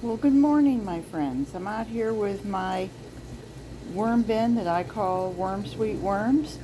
Well, good morning, my friends. I'm out here with my worm bin that I call Worm Sweet Worms,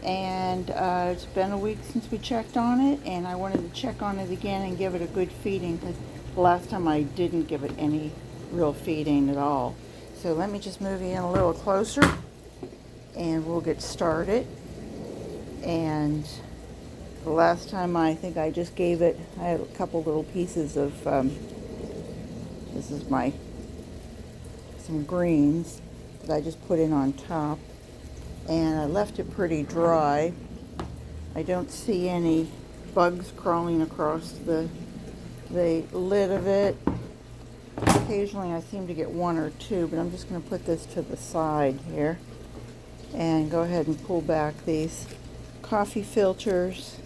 and it's been a week since we checked on it, and I wanted to check on it again and give it a good feeding because the last time I didn't give it any real feeding at all. So let me just move you in a little closer and we'll get started. And the last time I think I just gave it, I had a couple little pieces of this is some greens that I just put in on top, and I left it pretty dry. I don't see any bugs crawling across the lid of it. Occasionally I seem to get one or two, but I'm just going to put this to the side here and go ahead and pull back these coffee filters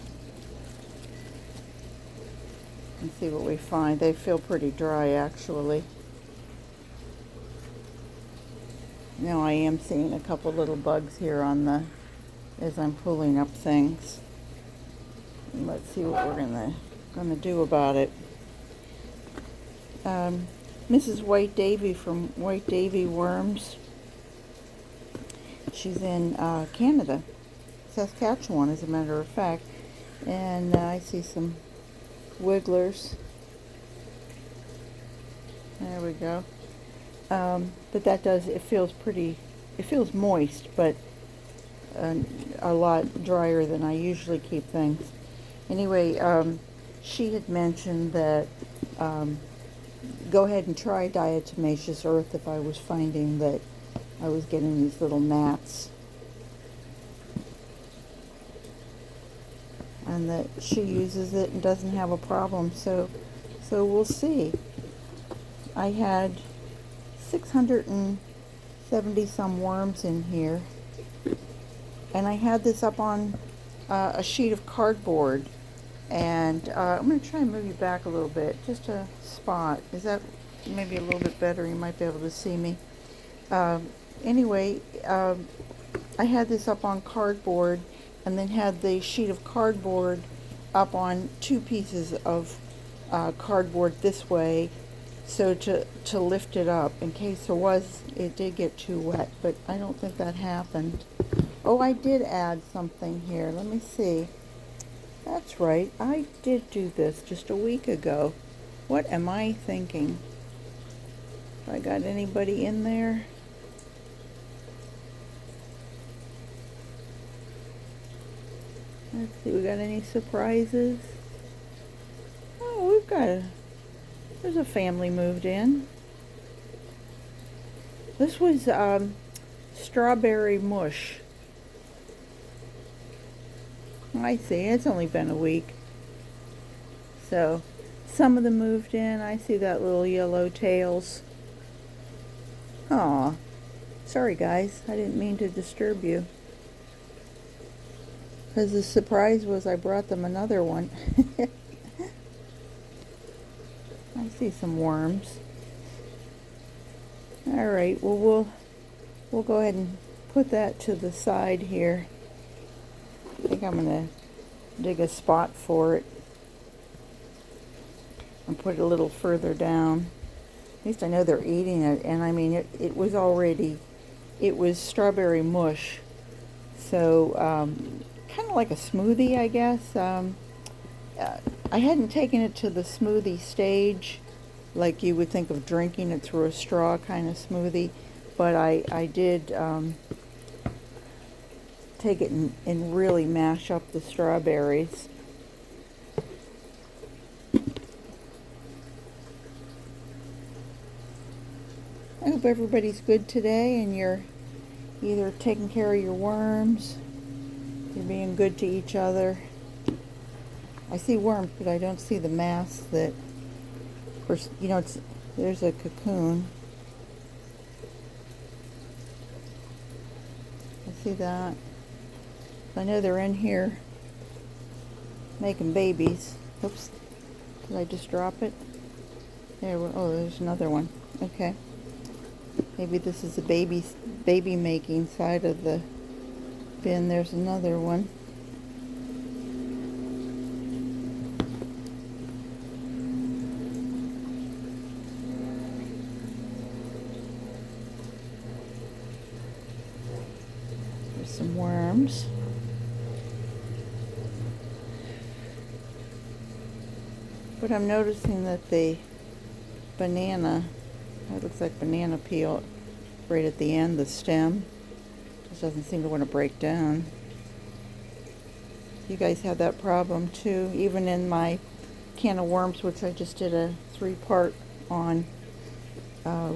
and see what we find. They feel pretty dry actually. Now I am seeing a couple little bugs here on as I'm pulling up things. And let's see what we're gonna do about it. Mrs. White Davy from White Davy Worms. She's in Canada, Saskatchewan, as a matter of fact. And I see some wigglers. There we go. But it feels moist, but a lot drier than I usually keep things. Anyway, she had mentioned that go ahead and try diatomaceous earth if I was finding that I was getting these little gnats. And that she uses it and doesn't have a problem, so we'll see. I had 670 some worms in here, and I had this up on a sheet of cardboard, and I'm going to try and move you back a little bit, just a spot. Is that maybe a little bit better? You might be able to see me. Anyway, I had this up on cardboard and then had the sheet of cardboard up on two pieces of cardboard this way, so to lift it up in case it did get too wet, but I don't think that happened. Oh, I did add something here. Let me see. That's right, I did do this just a week ago. What am I thinking? Have I got anybody in there? Let's see, we got any surprises? Oh, there's a family moved in. This was strawberry mush. I see, it's only been a week. So, some of them moved in. I see that little yellow tails. Aw, sorry guys, I didn't mean to disturb you. Because the surprise was I brought them another one. I see some worms. Alright, well we'll go ahead and put that to the side here. I think I'm going to dig a spot for it and put it a little further down. At least I know they're eating it, and I mean it was strawberry mush, so kind of like a smoothie, I guess. I hadn't taken it to the smoothie stage like you would think of drinking it through a straw kind of smoothie, but I did take it and really mash up the strawberries. I hope everybody's good today and you're either taking care of your worms, you're being good to each other. I see worms, but I don't see the mass that, of course, there's a cocoon. I see that. I know they're in here making babies. Oops, did I just drop it? There's another one. Okay. Maybe this is the baby making side of the bin. There's another one. worms. But I'm noticing that the banana, it looks like banana peel right at the end, the stem, just doesn't seem to want to break down. You guys have that problem too, even in my can of worms, which I just did a 3-part on.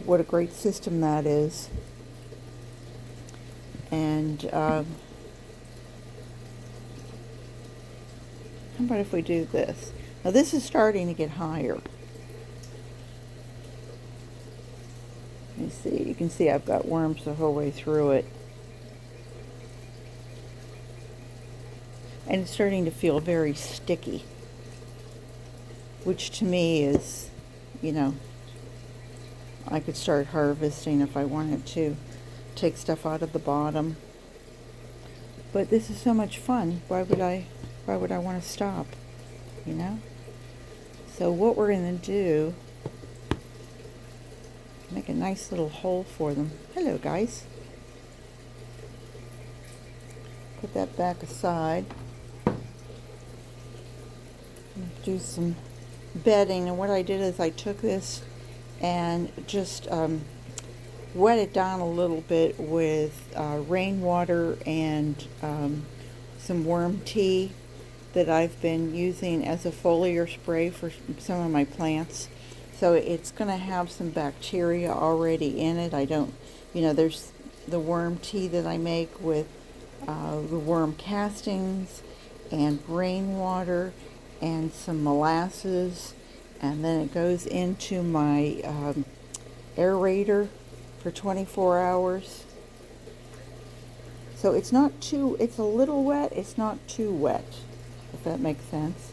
What a great system that is. And how about if we do this? Now this is starting to get higher. Let me see, you can see I've got worms the whole way through it. And it's starting to feel very sticky, which to me is, you know, I could start harvesting if I wanted to take stuff out of the bottom. But this is so much fun. Why would I want to stop, you know? So what we're going to do, make a nice little hole for them. Hello, guys. Put that back aside. Do some bedding, and what I did is I took this and just wet it down a little bit with rainwater and some worm tea that I've been using as a foliar spray for some of my plants. So it's going to have some bacteria already in it. I don't, you know, there's the worm tea that I make with the worm castings and rainwater and some molasses, and then it goes into my aerator for 24 hours. So it's not too, it's a little wet, it's not too wet, if that makes sense.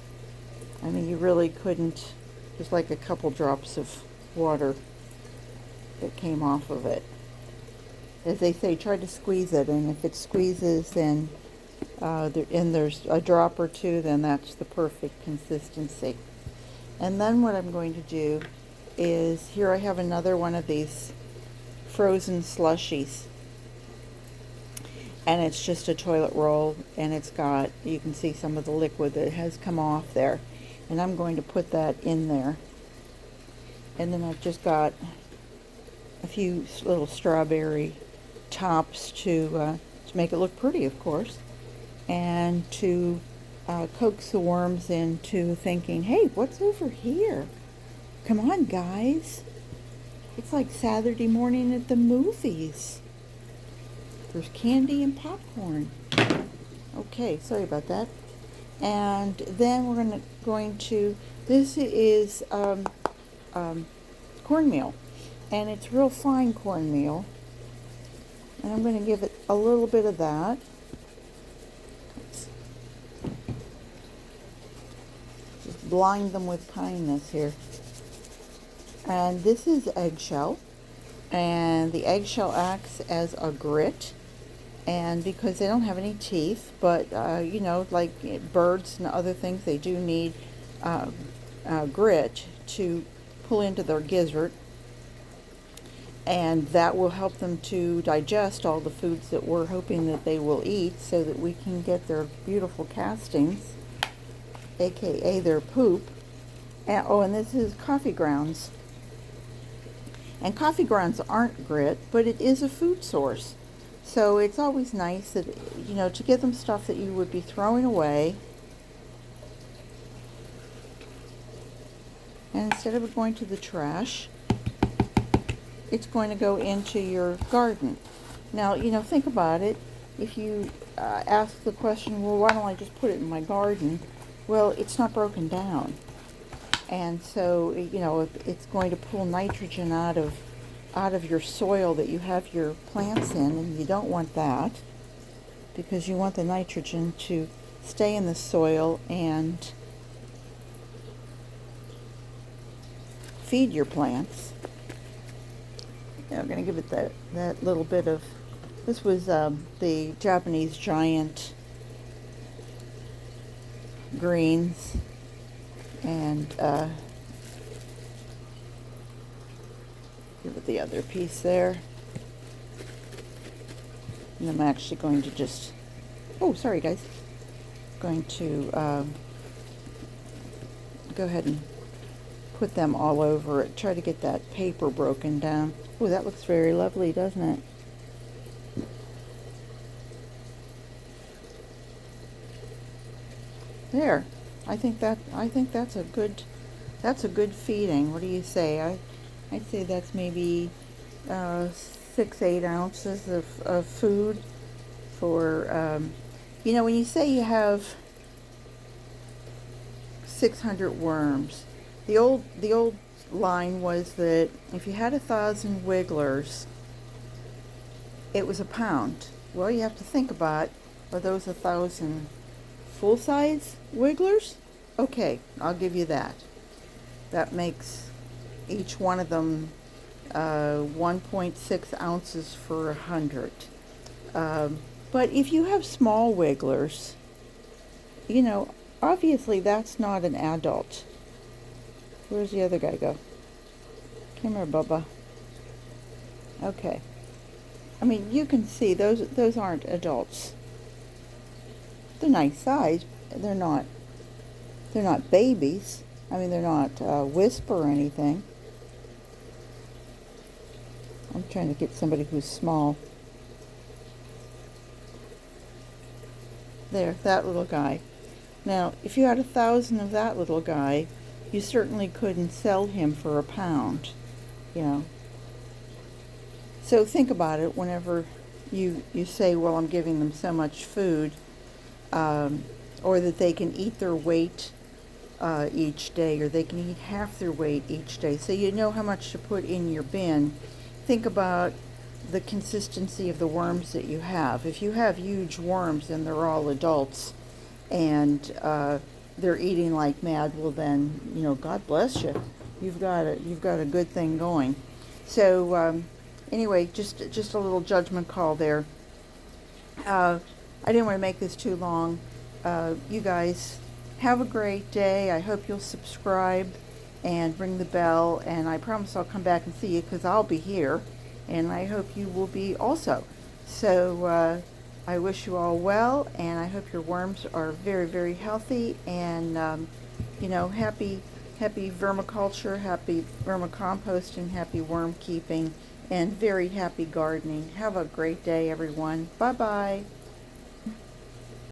I mean, you really couldn't, just like a couple drops of water that came off of it. As they say, try to squeeze it, and if it squeezes, then there's a drop or two, then that's the perfect consistency. And then what I'm going to do is, here I have another one of these frozen slushies, and it's just a toilet roll, and it's got, you can see some of the liquid that has come off there, and I'm going to put that in there. And then I've just got a few little strawberry tops to make it look pretty, of course, and to coax the worms into thinking, hey, what's over here? Come on, guys. It's like Saturday morning at the movies. There's candy and popcorn. Okay, sorry about that. And then we're going to this is cornmeal, and it's real fine cornmeal. And I'm going to give it a little bit of that. Just blind them with kindness here. And this is eggshell, and the eggshell acts as a grit, and because they don't have any teeth, but you know, like birds and other things, they do need grit to pull into their gizzard, and that will help them to digest all the foods that we're hoping that they will eat, so that we can get their beautiful castings, aka their poop. And, oh, and this is coffee grounds. And coffee grounds aren't grit, but it is a food source. So it's always nice that, you know, to give them stuff that you would be throwing away. And instead of it going to the trash, it's going to go into your garden. Now, you know, think about it. If you ask the question, well, why don't I just put it in my garden? Well, it's not broken down. And so, you know, it's going to pull nitrogen out of your soil that you have your plants in, and you don't want that, because you want the nitrogen to stay in the soil and feed your plants. Yeah, I'm going to give it that little bit of, this was the Japanese giant greens. And give it the other piece there. And I'm actually going to just Oh, sorry guys. Going to go ahead and put them all over it. Try to get that paper broken down. Oh, that looks very lovely, doesn't it? There. I think that's a good feeding. What do you say? I'd say that's maybe 6-8 ounces of food for when you say you have 600 worms, the old line was that if you had 1,000 wigglers, it was a pound. Well, you have to think about, are those 1,000 full-size wigglers? Okay, I'll give you that. That makes each one of them 1.6 ounces for 100. But if you have small wigglers, obviously that's not an adult. Where's the other guy go? Come here, Bubba. Okay. I mean, you can see those aren't adults. They're nice size. They're not babies. I mean, they're not wisp or anything. I'm trying to get somebody who's small. There, that little guy. Now, if you had 1,000 of that little guy, you certainly couldn't sell him for a pound, So think about it whenever you say, well, I'm giving them so much food, or that they can eat their weight each day, or they can eat half their weight each day. So you know how much to put in your bin. Think about the consistency of the worms that you have. If you have huge worms and they're all adults and they're eating like mad, well then, God bless you. You've got a good thing going. So anyway, just a little judgment call there. I didn't want to make this too long. You guys have a great day. I hope you'll subscribe and ring the bell, and I promise I'll come back and see you because I'll be here, and I hope you will be also. So I wish you all well, and I hope your worms are very, very healthy, and happy vermiculture, happy vermicomposting, happy worm keeping, and very happy gardening. Have a great day, everyone. Bye-bye.